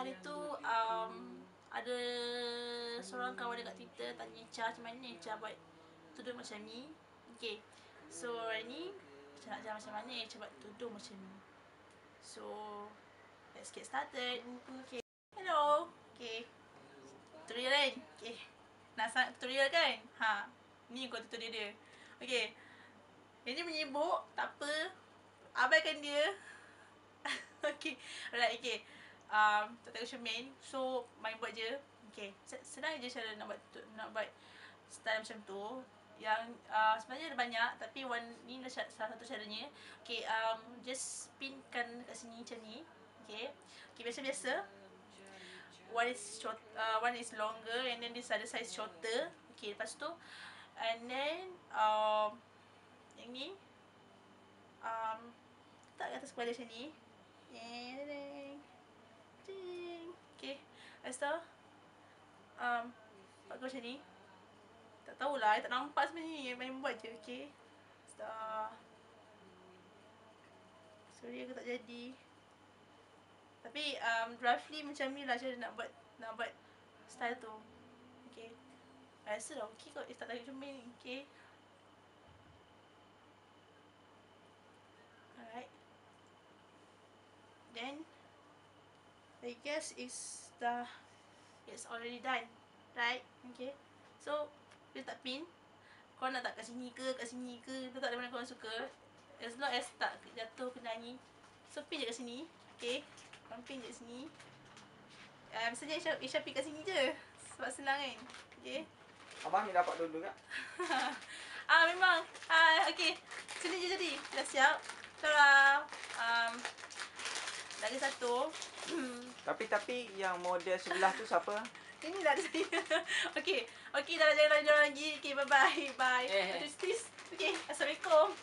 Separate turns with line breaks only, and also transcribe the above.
hari tu ada seorang kawan dekat Twitter tanya Cha macam mana Cha buat tudung macam ni. Okay, so hari ni Cha nak ajar macam mana Cha buat tudung macam ni. So let's get started. Okay, hello. Okay, tutorial kan? Okay, nak start tutorial kan? Ni kau tutorial dia. Okay, yang ni menyibuk, tak apa, abaikan dia. Okay, alright, okay. Tak tahu cermin, so main buat je. Okay, senang je cara nak buat style macam tu. Yang sebenarnya ada banyak, tapi ni salah satu caranya. Okay, just pinkan kat sini macam ni. Okay, okay, biasa-biasa. One is longer, and then this other size shorter. Okay, lepas tu, and then yang ni letak kat atas kepala macam ni. Okay, lepas tu buat macam ni. Tak tahulah, tak nampak sebenarnya, main buat je. Okay, sorry aku tak jadi. Tapi roughly macam ni lah cara nak buat style tu. Okay, rasa dah okay kot. Tak tahu cermin ni. Okay, alright. Then I guess it's already done, right? Okay, so dia tak pin. Kau nak tak kat sini ke, tak ada mana kau suka. As long as tak jatuh kena ni. So pin je kat sini. Okay, kau pin je kat sini. Biasanya Isha pin kat sini je, sebab senang kan. Okay,
Abang ni dapat dulu kak?
Memang. Okay, sini je jadi. Dah siap. Tara. Lagi satu.
Tapi yang model sebelah tu siapa?
Ini dah ada saya. Okay, dah jangan lagi. Okay, bye-bye. Bye. Okay, Assalamualaikum.